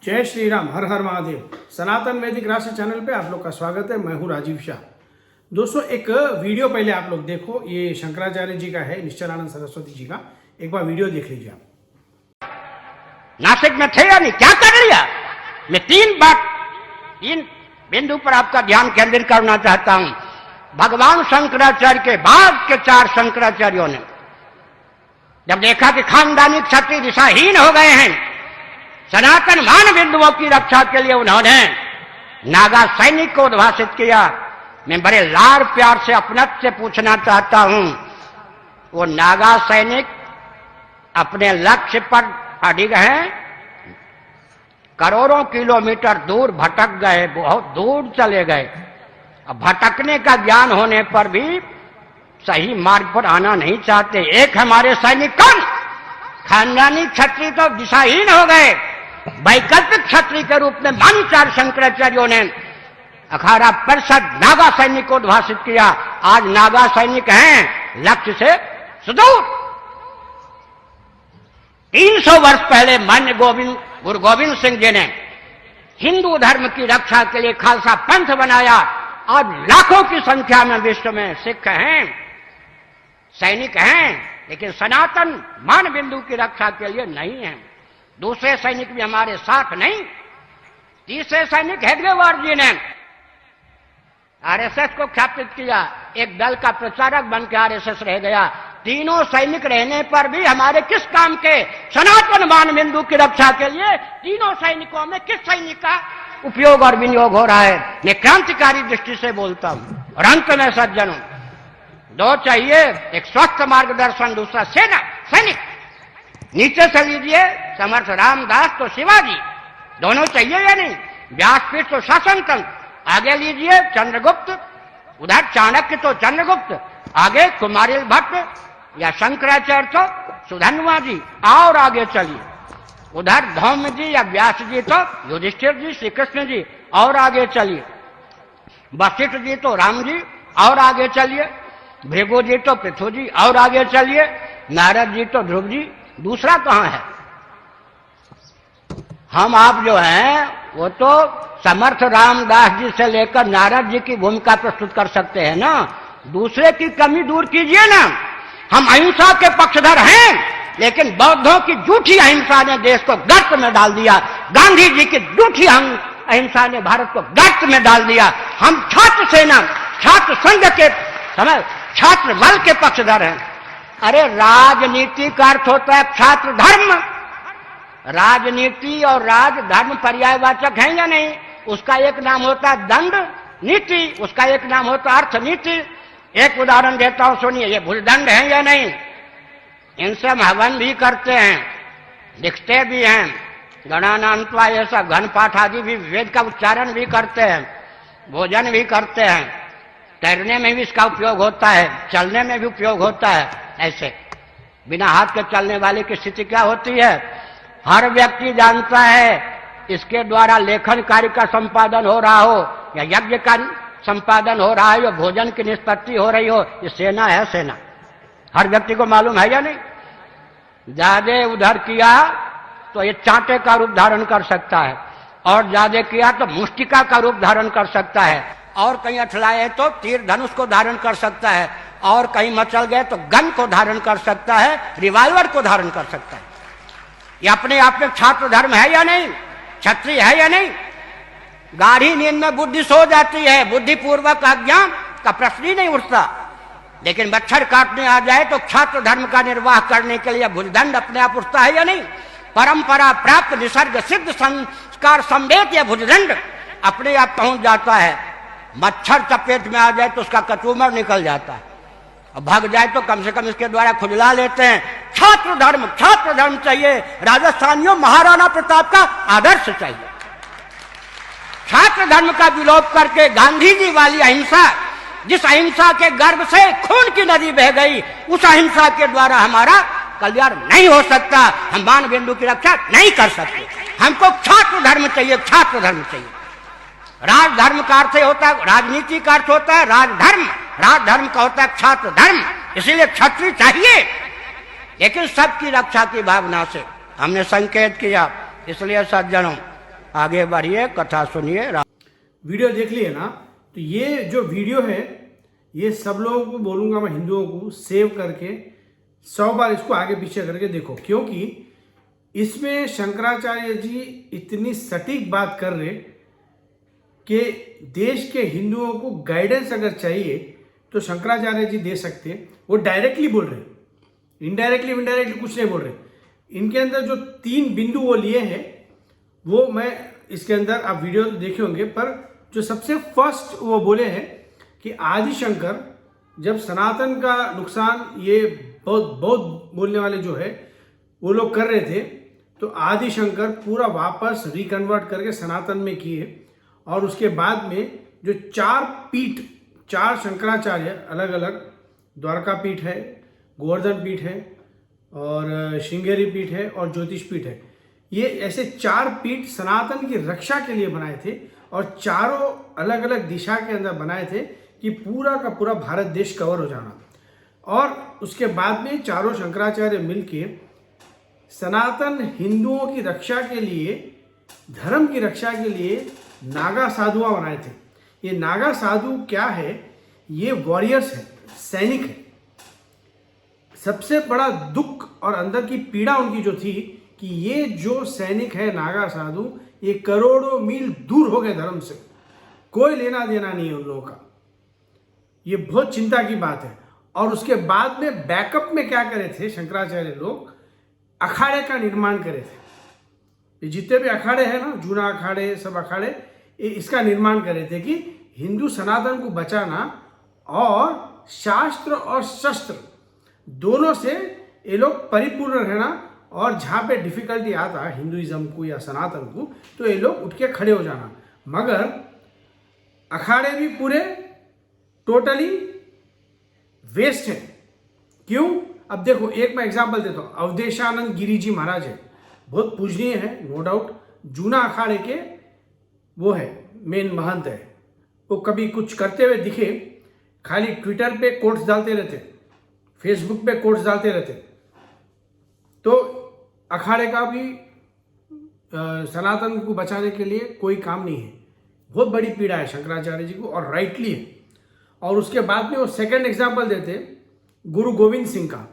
जय श्री राम, हर हर महादेव। सनातन वैदिक राशि चैनल पे आप लोग का स्वागत है। मैं हूँ राजीव शाह। दोस्तों, एक वीडियो पहले आप लोग देखो, ये शंकराचार्य जी का है, निश्चलानंद सरस्वती जी का। एक बार वीडियो देख लीजिए आप। नासिक में थे या नहीं, क्या कर लिया? मैं तीन बिंदु पर आपका ध्यान केंद्रित करना चाहता हूं। भगवान शंकराचार्य के बाद के 4 शंकराचार्यों ने जब देखा कि खानदानी क्षत्रिय दिशाहीन हो गए हैं, सनातन मान बिंदुओं की रक्षा के लिए उन्होंने नागा सैनिक को उद्भाषित किया। मैं बड़े लाड़ प्यार से अपनत्व से पूछना चाहता हूं, वो नागा सैनिक अपने लक्ष्य पर अडिग हैं, करोड़ों किलोमीटर दूर भटक गए, बहुत दूर चले गए। अब भटकने का ज्ञान होने पर भी सही मार्ग पर आना नहीं चाहते। एक हमारे सैनिक कौन, खानदानी क्षत्रिय तो दिशाहीन हो गए, वैकल्पिक क्षत्रिय के रूप में मान 4 शंकराचार्यों ने अखाड़ा परिषद नागा सैनिक को उद्भाषित किया। आज नागा सैनिक हैं लक्ष्य से सुदूर। 300 वर्ष पहले मान्य गुरु गोविंद सिंह जी ने हिंदू धर्म की रक्षा के लिए खालसा पंथ बनाया। आज लाखों की संख्या में विश्व में सिख हैं, सैनिक हैं, लेकिन सनातन मान बिंदु की रक्षा के लिए नहीं है। दूसरे सैनिक भी हमारे साथ नहीं। तीसरे सैनिक हेडगेवार जी ने आरएसएस को ख्यापित किया, एक दल का प्रचारक बन के आरएसएस रह गया। तीनों सैनिक रहने पर भी हमारे किस काम के? सनातन मान बिंदु की रक्षा के लिए तीनों सैनिकों में किस सैनिक का उपयोग और विनियोग हो रहा है? मैं क्रांतिकारी दृष्टि से बोलता हूं। और अंत में सज्जनों, 2 चाहिए, एक स्वस्थ मार्गदर्शन, दूसरा सेना सैनिक। नीचे से लीजिए समर्थ रामदास तो शिवाजी, दोनों चाहिए या नहीं? व्यासपीठ तो शासन तंत्र, आगे लीजिए चंद्रगुप्त, उधर चाणक्य तो चंद्रगुप्त, आगे कुमारिल भट्ट या शंकराचार्य तो सुधन्वा जी, और आगे चलिए उधर धौम्य जी या व्यास जी तो युधिष्ठिर जी, श्री कृष्ण जी, और आगे चलिए वशिष्ठ जी तो राम जी, और आगे चलिए भृगु जी तो पृथु जी, और आगे चलिए नारद जी तो ध्रुव जी। दूसरा कहां है? हम आप जो हैं वो तो समर्थ रामदास जी से लेकर नारद जी की भूमिका प्रस्तुत कर सकते हैं ना। दूसरे की कमी दूर कीजिए ना। हम अहिंसा के पक्षधर हैं, लेकिन बौद्धों की झूठी अहिंसा ने देश को गर्त में डाल दिया। गांधी जी की झूठी अहिंसा ने भारत को गर्त में डाल दिया। हम छात्र सेना, छात्र संघ के समय छात्र बल के पक्षधर हैं। अरे राजनीति का अर्थ होता है छात्र धर्म। राजनीति और राजधर्म पर्यायवाचक हैं या नहीं? उसका एक नाम होता है दंड नीति, उसका एक नाम होता है अर्थनीति। एक उदाहरण देता हूं, सुनिए। ये भूलदंड है या नहीं? इनसे हम हवन भी करते हैं, लिखते भी हैं, गणानान्त्वा ये सब घन पाठ आदि भी, वेद का उच्चारण भी करते हैं, भोजन भी करते हैं, तैरने में भी इसका उपयोग होता है, चलने में भी उपयोग होता है। ऐसे बिना हाथ के चलने वाले की स्थिति क्या होती है? हर व्यक्ति जानता है इसके द्वारा लेखन कार्य का संपादन हो रहा हो या यज्ञ का संपादन हो रहा है या भोजन की निष्पत्ति हो रही हो, ये सेना है। सेना हर व्यक्ति को मालूम है या नहीं? ज्यादा उधर किया तो ये चांटे का रूप धारण कर सकता है, और ज्यादा किया तो मुष्टिका का रूप धारण कर सकता है, और कहीं अठलाए तो तीर धनुष को धारण कर सकता है, और कहीं मचल गए तो गन को धारण कर सकता है, रिवॉल्वर को धारण कर सकता है। ये अपने आप में छात्र धर्म है या नहीं? क्षत्रिय है या नहीं? गाढ़ी नींद में बुद्धि सो जाती है, बुद्धिपूर्वक अज्ञान का प्रश्न ही नहीं उठता। लेकिन मच्छर काटने आ जाए तो छात्र धर्म का निर्वाह करने के लिए भुजदंड अपने आप उठता है या नहीं? परंपरा प्राप्त निसर्ग सिद्ध संस्कार संवेद या भुजदंड अपने आप पहुंच जाता है। मच्छर चपेट में आ जाए तो उसका कचूमर निकल जाता है, और भाग जाए तो कम से कम इसके द्वारा खुजला लेते हैं। छात्र धर्म चाहिए। राजस्थानियों, महाराणा प्रताप का आदर्श चाहिए। छात्र धर्म का विलोप करके गांधी जी वाली अहिंसा, जिस अहिंसा के गर्भ से खून की नदी बह गई, उस अहिंसा के द्वारा हमारा कल्याण नहीं हो सकता। हम मान बिंदु की रक्षा नहीं कर सकते। हमको छात्र धर्म चाहिए, छात्र धर्म चाहिए। राजधर्म का अर्थ होता है, राजनीति का अर्थ होता है राजधर्म, राजधर्म का होता है छात्र धर्म। इसीलिए क्षत्रिय चाहिए, लेकिन सबकी रक्षा की भावना से हमने संकेत किया। इसलिए सज्जनों, आगे बढ़िए, कथा सुनिए। वीडियो देख लिए ना, तो ये जो वीडियो है ये सब लोगों को बोलूँगा मैं, हिंदुओं को सेव करके 100 बार इसको आगे पीछे करके देखो, क्योंकि इसमें शंकराचार्य जी इतनी सटीक बात कर रहे कि देश के हिंदुओं को गाइडेंस अगर चाहिए तो शंकराचार्य जी दे सकते हैं। वो डायरेक्टली बोल रहे, इनडायरेक्टली कुछ नहीं बोल रहे। इनके अंदर जो 3 बिंदु वो लिए हैं वो मैं इसके अंदर, आप वीडियो तो देखे होंगे, पर जो सबसे फर्स्ट वो बोले हैं कि आदि शंकर जब सनातन का नुकसान ये बहुत बोलने वाले जो है वो लोग कर रहे थे, तो आदि शंकर पूरा वापस रिकन्वर्ट करके सनातन में किए। और उसके बाद में जो 4 शंकराचार्य अलग अलग, द्वारका पीठ है, गोवर्धन पीठ है और श्रृंगेरी पीठ है और ज्योतिष पीठ है, ये ऐसे 4 पीठ सनातन की रक्षा के लिए बनाए थे और चारों अलग अलग दिशा के अंदर बनाए थे कि पूरा का पूरा भारत देश कवर हो जाना। और उसके बाद में चारों शंकराचार्य मिलके सनातन हिंदुओं की रक्षा के लिए, धर्म की रक्षा के लिए नागा साधुआ बनाए थे। ये नागा साधु क्या है? ये वॉरियर्स है, सैनिक है। सबसे बड़ा दुख और अंदर की पीड़ा उनकी जो थी कि ये जो सैनिक है नागा साधु, ये करोड़ों मील दूर हो गए धर्म से, कोई लेना देना नहीं है उन लोगों का। ये बहुत चिंता की बात है। और उसके बाद में बैकअप में क्या करे थे शंकराचार्य लोग? अखाड़े का निर्माण करे थे। ये जितने भी अखाड़े हैं ना, जूना अखाड़े, सब अखाड़े, इसका निर्माण करे थे कि हिंदू सनातन को बचाना और शास्त्र और शस्त्र दोनों से ये लोग परिपूर्ण रहना। और जहाँ पे डिफिकल्टी आता हिंदुइज्म को या सनातन को, तो ये लोग उठ के खड़े हो जाना। मगर अखाड़े भी पूरे टोटली वेस्ट है। क्यों? अब देखो, एक मैं एग्जांपल देता हूँ। अवधेशानंद गिरी जी महाराज है, बहुत पूजनीय है, नो डाउट, जूना अखाड़े के वो है, मेन महंत है। वो कभी कुछ करते हुए दिखे, खाली ट्विटर पे कोट्स डालते रहते, फेसबुक पे कोट्स डालते रहते। तो अखाड़े का भी सनातन को बचाने के लिए कोई काम नहीं है। बहुत बड़ी पीड़ा है शंकराचार्य जी को, और राइटली है। और उसके बाद में वो सेकंड एग्जाम्पल देते गुरु गोविंद सिंह का।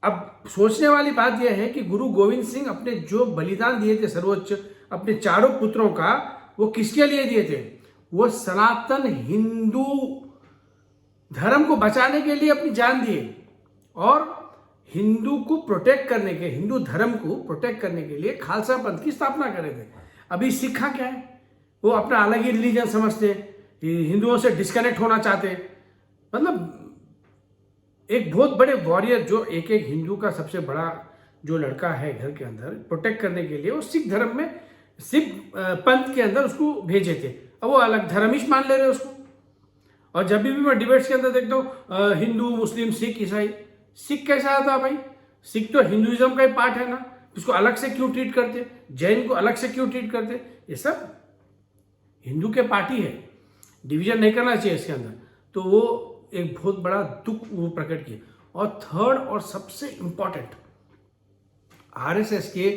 अब सोचने वाली बात यह है कि गुरु गोविंद सिंह अपने जो बलिदान दिए थे सर्वोच्च, अपने चारों पुत्रों का, वो किसके लिए दिए थे? वो सनातन हिंदू धर्म को बचाने के लिए अपनी जान दिए और हिंदू को प्रोटेक्ट करने के, हिंदू धर्म को प्रोटेक्ट करने के लिए खालसा पंथ की स्थापना करे थे। अभी सिखा क्या है? वो अपना अलग ही रिलीजन समझते, हिंदुओं से डिस्कनेक्ट होना चाहते। मतलब एक बहुत बड़े वॉरियर जो एक हिंदू का सबसे बड़ा जो लड़का है घर के अंदर, प्रोटेक्ट करने के लिए वो सिख धर्म में, सिख पंथ के अंदर उसको भेजे थे। अब वो अलग धर्मिश मान ले रहे उसको। और जब भी मैं डिबेट्स के अंदर देखता हूँ हिंदू, मुस्लिम, सिख, ईसाई, सिख कैसा आता भाई? सिख तो हिंदुइज्म का ही पार्ट है ना, उसको अलग से क्यों ट्रीट करते? जैन को अलग से क्यों ट्रीट करते? ये सब हिंदू के पार्टी है, डिवीजन नहीं करना चाहिए इसके अंदर। तो वो एक बहुत बड़ा दुख वो प्रकट किया। और थर्ड और सबसे इंपॉर्टेंट, आरएसएस के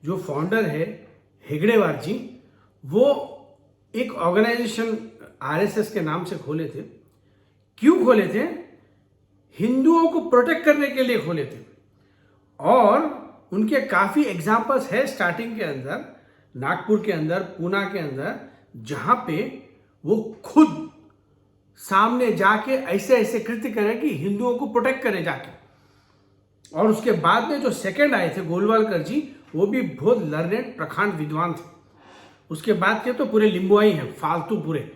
जो फाउंडर है हेगड़ेवार जी, वो एक ऑर्गेनाइजेशन आरएसएस के नाम से खोले थे। क्यों खोले थे? हिंदुओं को प्रोटेक्ट करने के लिए खोले थे। और उनके काफ़ी एग्जाम्पल्स है स्टार्टिंग के अंदर, नागपुर के अंदर, पूना के अंदर, जहाँ पे वो खुद सामने जाके ऐसे ऐसे कृत्य करें कि हिंदुओं को प्रोटेक्ट करें जाके। और उसके बाद में जो सेकंड आए थे गोलवालकर जी, वो भी बहुत लर्नेड प्रखांड विद्वान थे। उसके बाद के तो पूरे लिंबुआई हैं, फालतू पूरे।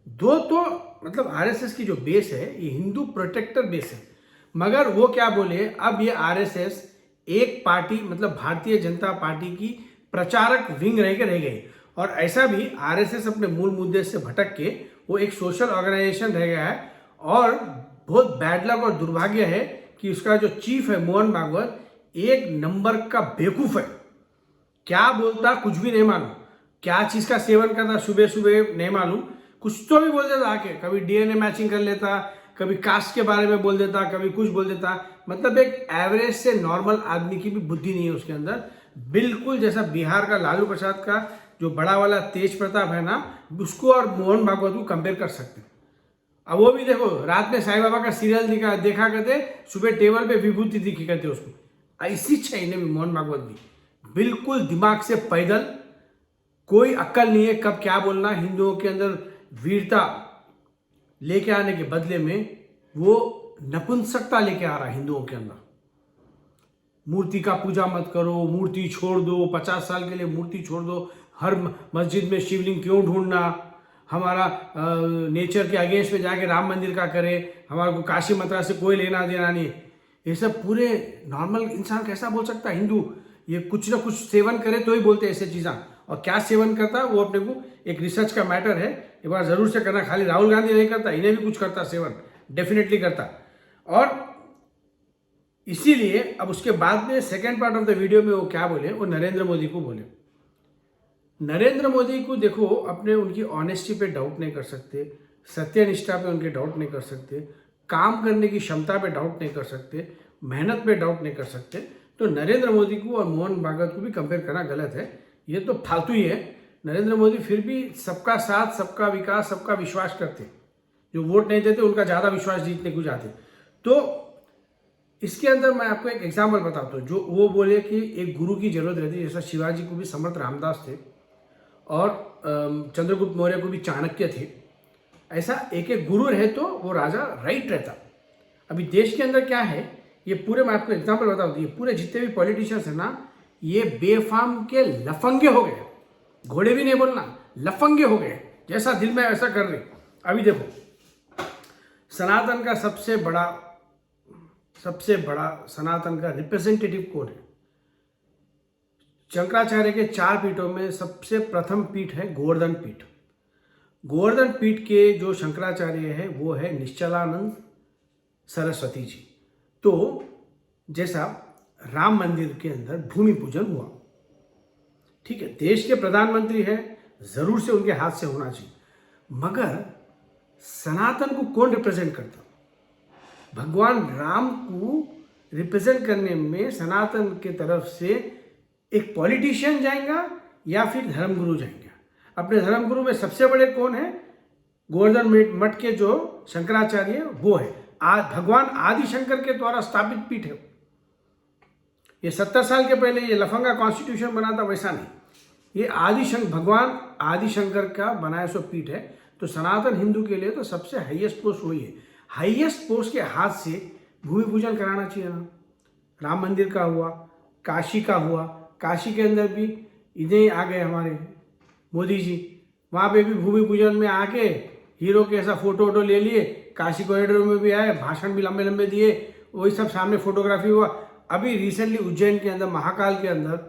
दो तो मतलब आरएसएस की जो बेस है ये हिंदू प्रोटेक्टर बेस है। मगर वो क्या बोले, अब ये आरएसएस एक पार्टी मतलब भारतीय जनता पार्टी की प्रचारक विंग रह गए। और ऐसा भी आरएसएस अपने मूल मुद्दे से भटक के वो एक सोशल ऑर्गेनाइजेशन रह गया है। और बहुत बैड लक और दुर्भाग्य है कि उसका जो चीफ है मोहन भागवत, एक नंबर का बेवकूफ है। क्या बोलता कुछ भी नहीं मालूम, क्या चीज का सेवन करता सुबह सुबह नहीं मालूम, कुछ तो भी बोल देता आके। कभी डीएनए मैचिंग कर लेता, कभी कास्ट के बारे में बोल देता, कभी कुछ बोल देता। मतलब एक एवरेज से नॉर्मल आदमी की भी बुद्धि नहीं है उसके अंदर। बिल्कुल जैसा बिहार का लालू प्रसाद का जो बड़ा वाला तेज प्रताप है ना, उसको और मोहन भागवत को कंपेयर कर सकते हैं। अब वो भी देखो, रात में साईं बाबा का सीरियल देखा करते, सुबह टेबल पे विभूति दिखी करते उसको, ऐसी चाहिए भी मोहन भागवत भी बिल्कुल दिमाग से पैदल, कोई अक्ल नहीं है कब क्या बोलना। हिंदुओं के अंदर वीरता लेके आने के बदले में वो नपुंसकता लेके आ रहा है हिंदुओं के अंदर। मूर्ति का पूजा मत करो, मूर्ति छोड़ दो, 50 साल के लिए मूर्ति छोड़ दो, हर मस्जिद में शिवलिंग क्यों ढूंढना, हमारा नेचर के अगेंस्ट में जाके राम मंदिर का करे, हमारे को काशी मथुरा से कोई लेना देना नहीं। ये सब पूरे नॉर्मल इंसान कैसा बोल सकता है? हिंदू ये कुछ ना कुछ सेवन करे तो ही बोलते हैं ऐसे चीज़ें। और क्या सेवन करता है वो अपने को एक रिसर्च का मैटर है, एक बार जरूर से करना। खाली राहुल गांधी नहीं करता, इन्हें भी कुछ करता सेवन, डेफिनेटली करता। और इसीलिए अब उसके बाद में second part of the video में वो क्या बोले, वो नरेंद्र मोदी को बोले। नरेंद्र मोदी को देखो, अपने उनकी ऑनेस्टी पे डाउट नहीं कर सकते, सत्यनिष्ठा पे उनके डाउट नहीं कर सकते, काम करने की क्षमता पे डाउट नहीं कर सकते, मेहनत पे डाउट नहीं कर सकते। तो नरेंद्र मोदी को और मोहन भागवत को भी कंपेयर करना गलत है, ये तो फालतू ही है। नरेंद्र मोदी फिर भी सबका साथ, सबका विकास, सबका विश्वास करते, जो वोट नहीं देते उनका ज़्यादा विश्वास जीतने को जाते। तो इसके अंदर मैं आपको एक एग्जाम्पल बताता हूँ, जो वो बोले कि एक गुरु की जरूरत रहती है। जैसा शिवाजी को भी समर्थ रामदास थे और चंद्रगुप्त मौर्य को भी चाणक्य थे, ऐसा एक एक गुरु रहे तो वो राजा राइट रहता। अभी देश के अंदर क्या है, ये पूरे मैं आपको एग्जाम्पल बता दूँ, ये पूरे जितने भी पॉलिटिशियंस हैं ना, ये बेफाम के लफंगे हो गए, घोड़े भी नहीं बोलना, लफंगे हो गए, जैसा दिल में ऐसा कर रहे। अभी देखो, सनातन का सबसे बड़ा सनातन का रिप्रेजेंटेटिव कौन है? शंकराचार्य के 4 पीठों में सबसे प्रथम पीठ है गोवर्धन पीठ। गोवर्धन पीठ के जो शंकराचार्य है वो है निश्चलानंद सरस्वती जी। तो जैसा राम मंदिर के अंदर भूमि पूजन हुआ, ठीक है, देश के प्रधानमंत्री है, जरूर से उनके हाथ से होना चाहिए, मगर सनातन को कौन रिप्रेजेंट करता? भगवान राम को रिप्रेजेंट करने में सनातन के तरफ से एक पॉलिटिशियन जाएगा या फिर धर्मगुरु जाएंगे? अपने धर्मगुरु में सबसे बड़े कौन है? गोवर्धन मठ के जो शंकराचार्य वो है, भगवान आदि शंकर के द्वारा स्थापित पीठ है। ये 70 साल के पहले ये लफंगा कॉन्स्टिट्यूशन बना था, वैसा नहीं, ये भगवान आदि शंकर का बनाया सो पीठ है। तो सनातन हिंदू के लिए तो सबसे हाईएस्ट पोस्ट वही है। हाईएस्ट पोस्ट के हाथ से भूमि पूजन कराना चाहिए ना। राम मंदिर का हुआ, काशी का हुआ, काशी के अंदर भी इधर आ गए हमारे मोदी जी, वहाँ पे भी भूमि पूजन में आके हीरो के ऐसा फोटो ले लिए, काशी कॉरिडोर में भी आए, भाषण भी लंबे लंबे दिए, वही सब सामने फोटोग्राफी हुआ। अभी रिसेंटली उज्जैन के अंदर, महाकाल के अंदर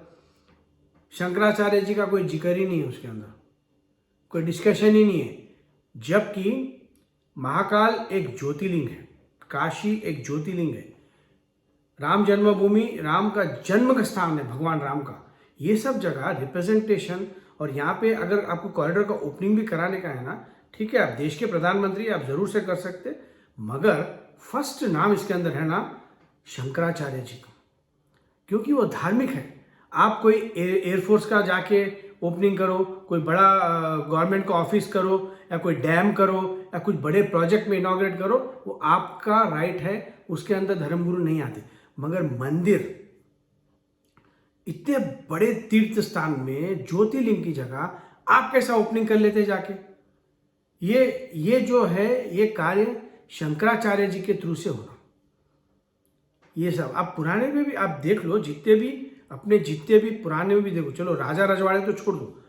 शंकराचार्य जी का कोई जिक्र ही नहीं है, उसके अंदर कोई डिस्कशन ही नहीं है। जबकि महाकाल एक ज्योतिर्लिंग है, काशी एक ज्योतिर्लिंग है, राम जन्मभूमि, राम का जन्म का स्थान है भगवान राम का। ये सब जगह रिप्रेजेंटेशन, और यहाँ पे अगर आपको कॉरिडोर का ओपनिंग भी कराने का है ना, ठीक है, आप देश के प्रधानमंत्री आप जरूर से कर सकते, मगर फर्स्ट नाम इसके अंदर है ना शंकराचार्य जी का, क्योंकि वो धार्मिक है। आप कोई एयरफोर्स का जाके ओपनिंग करो, कोई बड़ा गवर्नमेंट का ऑफिस करो, या कोई डैम करो, या कुछ बड़े प्रोजेक्ट में इनॉग्रेट करो, वो आपका राइट है, उसके अंदर धर्मगुरु नहीं आते। मगर मंदिर, इतने बड़े तीर्थ स्थान में ज्योतिर्लिंग की जगह आप कैसा ओपनिंग कर लेते जाके? ये जो है ये कार्य शंकराचार्य जी के थ्रू से होना। ये सब आप पुराने में भी आप देख लो, जितने भी पुराने में भी देखो, चलो राजा रजवाड़े तो छोड़ दो,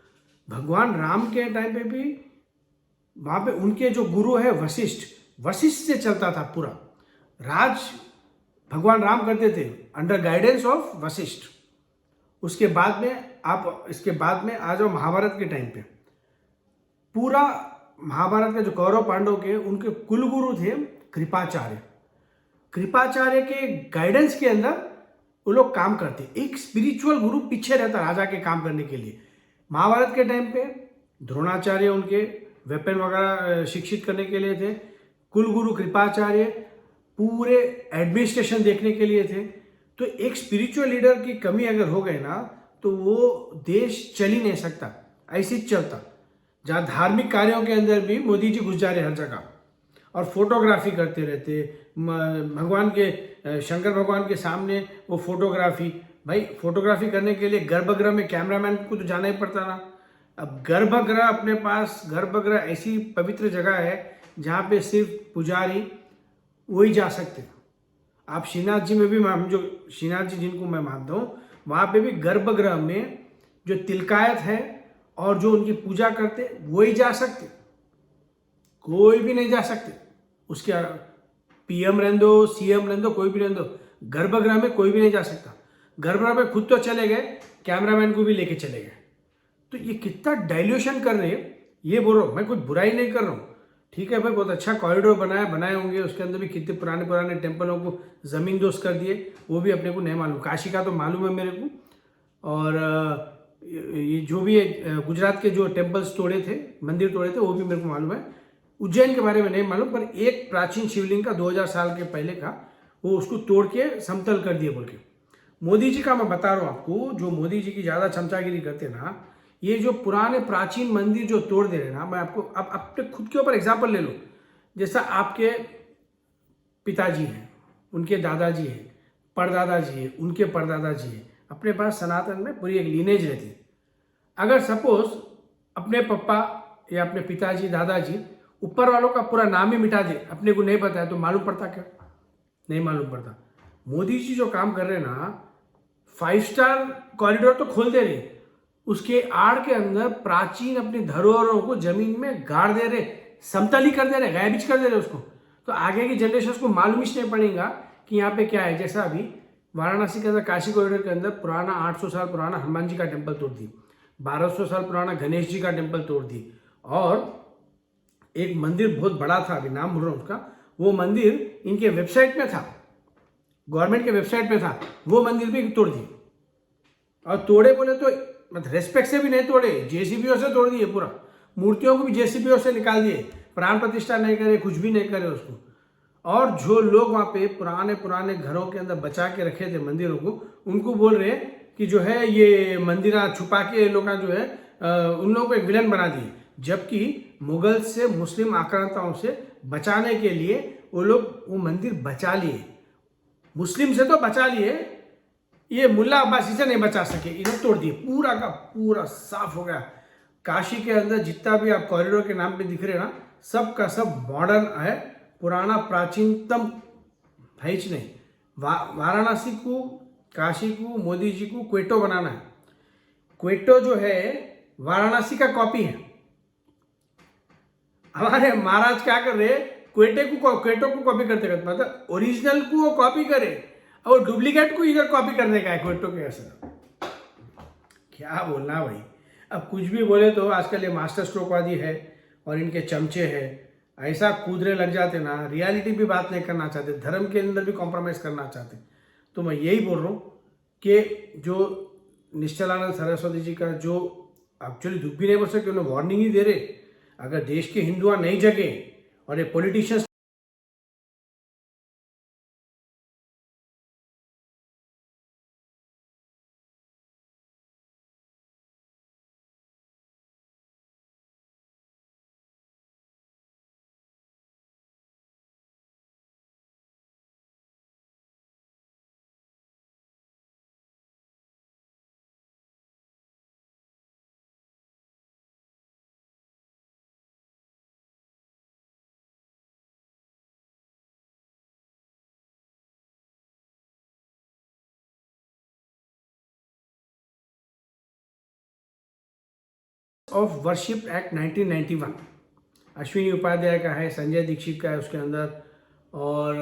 भगवान राम के टाइम पे भी वहाँ पे उनके जो गुरु है वशिष्ठ से चलता था पूरा राज, भगवान राम करते थे अंडर गाइडेंस ऑफ वशिष्ठ। इसके बाद में आ जाओ महाभारत के टाइम पे, पूरा महाभारत का जो कौरव पांडव के उनके कुलगुरु थे कृपाचार्य के गाइडेंस के अंदर वो लोग काम करते। एक स्पिरिचुअल गुरु पीछे रहता राजा के काम करने के लिए। महाभारत के टाइम पे द्रोणाचार्य उनके वेपन वगैरह शिक्षित करने के लिए थे, कुलगुरु कृपाचार्य पूरे एडमिनिस्ट्रेशन देखने के लिए थे। तो एक स्पिरिचुअल लीडर की कमी अगर हो गई ना, तो वो देश चल ही नहीं सकता, ऐसे ही चलता। जहाँ धार्मिक कार्यों के अंदर भी मोदी जी घुस जा रहे हर जगह और फोटोग्राफी करते रहते। भगवान के शंकर भगवान के सामने वो फोटोग्राफी, भाई फोटोग्राफी करने के लिए गर्भगृह में कैमरामैन को तो जाना ही पड़ता ना। अब गर्भगृह अपने पास, गर्भगृह ऐसी पवित्र जगह है जहाँ पे सिर्फ पुजारी वही जा सकते हैं। आप श्रीनाथ जी में भी, हम जो श्रीनाथ जी जिनको मैं मानता हूँ, वहाँ पे भी गर्भगृह में जो तिलकायत है और जो उनकी पूजा करते वही जा सकते, कोई भी नहीं जा सकते। उसके पीएम रहने दो, सीएम रहने दो, कोई भी रहने दो, गर्भगृह में कोई भी नहीं जा सकता। गर्भगृह में खुद तो चले गए, कैमरामैन को भी लेके चले गए। तो ये कितना डाइल्यूशन कर रहे हैं, ये बोल रहा हूँ मैं, कुछ बुराई नहीं कर रहा हूँ। ठीक है भाई, बहुत अच्छा कॉरिडोर बनाए होंगे, उसके अंदर भी कितने पुराने टेम्पलों को ज़मीन दोस्त कर दिए, वो भी अपने को नहीं मालूम। काशी का तो मालूम है मेरे को, और ये जो भी गुजरात के जो टेम्पल्स तोड़े थे, मंदिर तोड़े थे, वो भी मेरे को मालूम है। उज्जैन के बारे में नहीं मालूम, पर एक प्राचीन शिवलिंग का 2000 साल के पहले का, वो उसको तोड़ के समतल कर दिए बोल के। मोदी जी का मैं बता रहा हूँ आपको, जो मोदी जी की ज़्यादा चमचागिरी करते ना, ये जो पुराने प्राचीन मंदिर जो तोड़ दे रहे ना, मैं आपको अब अपने खुद के ऊपर एग्जाम्पल ले लो। जैसा आपके पिताजी हैं, उनके दादाजी हैं, परदादा जी हैं, उनके परदादा जी हैं, अपने पास सनातन में पूरी एक लीनेज रहती है। अगर सपोज अपने पप्पा या अपने पिताजी, दादाजी, ऊपर वालों का पूरा नाम ही मिटा दे, अपने को नहीं पता है, तो मालूम पड़ता क्या? नहीं मालूम पड़ता। मोदी जी जो काम कर रहे हैं ना, 5 स्टार कॉरिडोर तो खोल दे रहे, उसके आड़ के अंदर प्राचीन अपनी धरोहरों को जमीन में गाड़ दे रहे, समतल ही कर दे रहे, गायब कर दे रहे उसको। तो आगे की जनरेशन को मालूम ही नहीं पड़ेगा कि यहाँ पे क्या है। जैसा अभी वाराणसी के अंदर काशी कॉरिडोर के अंदर पुराना 800 साल पुराना हनुमान जी का टेम्पल तोड़ दी, 1200 साल पुराना गणेश जी का टेम्पल तोड़ दी, और एक मंदिर बहुत बड़ा था, अभी नाम भूल रहा हूँ उसका, वो मंदिर इनके वेबसाइट में था, गवर्नमेंट के वेबसाइट पे था, वो मंदिर भी तोड़ दी। और तोड़े बोले तो मतलब रेस्पेक्ट से भी नहीं तोड़े, जेसीबीओ से तोड़ दिए पूरा। मूर्तियों को भी जेसीबीओ से निकाल दिए, प्राण प्रतिष्ठा नहीं करे, कुछ भी नहीं करे उसको। और जो लोग वहाँ पे पुराने घरों के अंदर बचा के रखे थे मंदिरों को, उनको बोल रहे कि जो है ये मंदिर छुपा के लोग जो है उन लोगों को एक विलन बना दिए। जबकि मुगल से, मुस्लिम आक्रांताओं से बचाने के लिए वो लोग वो मंदिर बचा लिए, मुस्लिम से तो बचा लिए, ये मुल्ला अब्बासी से नहीं बचा सके, इन्हें तोड़ दिए, पूरा का पूरा साफ हो गया। काशी के अंदर जितना भी आप कॉरिडोर के नाम पे दिख रहे ना, सब का सब मॉडर्न है, पुराना प्राचीनतम है ही नहीं। वाराणसी को, काशी को, मोदी जी को क्वेटो बनाना है। क्वेटो जो है वाराणसी का कॉपी है। हमारे महाराज क्या कर रहे, क्वेटो को कॉपी करते करते, मतलब ओरिजिनल को वो कॉपी करे और डुप्लीकेट को इधर कॉपी करने का है क्वेटो के असर। क्या बोलना भाई, अब कुछ भी बोले तो आजकल ये मास्टर स्ट्रोकवादी है और इनके चमचे हैं, ऐसा कूदने लग जाते ना, रियलिटी भी बात नहीं करना चाहते, धर्म के अंदर भी कॉम्प्रोमाइज़ करना चाहते। तो मैं यही बोल रहा हूँ कि जो निश्चलानंद सरस्वती जी का जो एक्चुअली दुख भी नहीं बोल सकते, उन्हें वार्निंग ही दे रहे, अगर देश के हिंदुआ नहीं जगे और ये politicians of worship act 1991 Ashwini Upadhyay का है, संजय दीक्षित का है उसके अंदर, और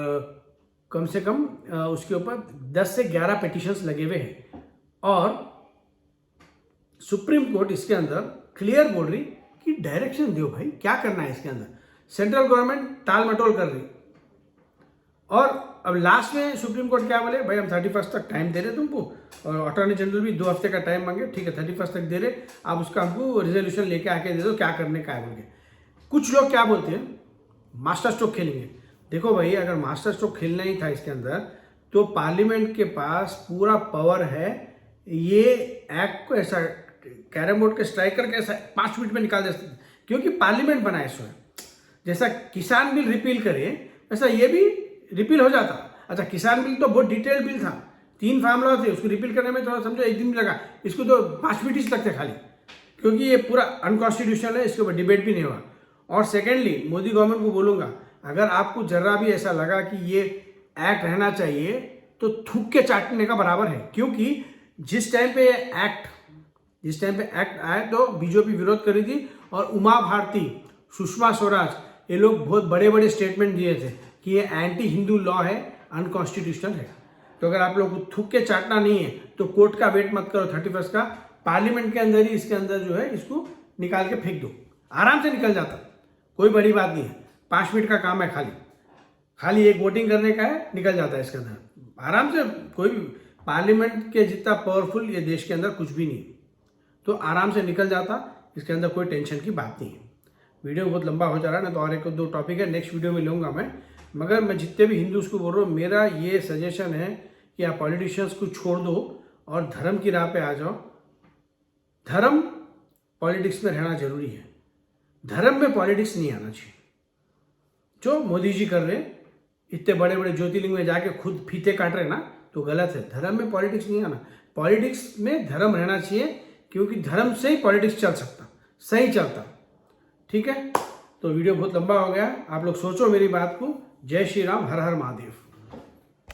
कम से कम उसके ऊपर 10 से 11 पिटिशंस लगे हुए हैं। और सुप्रीम कोर्ट इसके अंदर क्लियर बोल रही कि डायरेक्शन दो भाई, क्या करना है इसके अंदर। सेंट्रल गवर्नमेंट टाल मटोल कर रही, और अब लास्ट में सुप्रीम कोर्ट क्या बोले, भाई हम 31 तक टाइम दे रहे तुमको, और अटॉर्नी जनरल भी 2 हफ्ते का टाइम मांगे, ठीक है 31 तक दे रहे, आप उसका हमको रिजोल्यूशन लेके आके दे दो, क्या करने का है बोल के। कुछ लोग क्या बोलते हैं, मास्टर स्ट्रोक खेलेंगे। देखो भाई, अगर मास्टर स्ट्रोक खेलना ही था इसके अंदर, तो पार्लियामेंट के पास पूरा पावर है ये एक्ट को ऐसा कैरम बोर्ड के स्ट्राइकर के ऐसा 5 मिनट में निकाल दे सकते, क्योंकि पार्लियामेंट बनाए इसमें। जैसा किसान बिल रिपील करे वैसा ये भी रिपील हो जाता। अच्छा, किसान बिल तो बहुत डिटेल बिल था, 3 फार्मूला थे, उसको रिपील करने में थोड़ा समझो 1 दिन भी लगा। इसको तो 5 मिनट ही लगते खाली, क्योंकि ये पूरा अनकॉन्स्टिट्यूशनल है, इसके ऊपर डिबेट भी नहीं हुआ। और सेकेंडली मोदी गवर्नमेंट को बोलूँगा, अगर आपको जरा भी ऐसा लगा कि ये एक्ट रहना चाहिए तो थूक के चाटने का बराबर है, क्योंकि जिस टाइम पे एक्ट आए तो बीजेपी विरोध करी थी, और उमा भारती, सुषमा स्वराज, ये लोग बहुत बड़े बड़े स्टेटमेंट दिए थे कि ये एंटी हिंदू लॉ है, अनकॉन्स्टिट्यूशनल है। तो अगर आप लोग को थूक के चाटना नहीं है तो कोर्ट का वेट मत करो 31 का, पार्लियामेंट के अंदर ही इसके अंदर जो है इसको निकाल के फेंक दो, आराम से निकल जाता, कोई बड़ी बात नहीं है। 5 मिनट का काम है, खाली एक वोटिंग करने का है, निकल जाता है इसके अंदर आराम से। कोई भी पार्लियामेंट के जितना पावरफुल ये देश के अंदर कुछ भी नहीं, तो आराम से निकल जाता, इसके अंदर कोई टेंशन की बात नहीं है। वीडियो बहुत लंबा हो जा रहा है ना, तो और 1-2 टॉपिक है नेक्स्ट वीडियो में लूँगा मैं। मगर मैं जितने भी हिंदूज को बोल रहा हूँ, मेरा ये सजेशन है कि आप पॉलिटिशियंस को छोड़ दो और धर्म की राह पे आ जाओ। धर्म पॉलिटिक्स में रहना जरूरी है, धर्म में पॉलिटिक्स नहीं आना चाहिए। जो मोदी जी कर रहे, इतने बड़े बड़े ज्योतिर्लिंग में जाके खुद फीते काट रहे ना, तो गलत है। धर्म में पॉलिटिक्स नहीं आना, पॉलिटिक्स में धर्म रहना चाहिए, क्योंकि धर्म से ही पॉलिटिक्स चल सकता, सही चलता। ठीक है, तो वीडियो बहुत लंबा हो गया, आप लोग सोचो मेरी बात को। जय श्री राम, हर हर महादेव।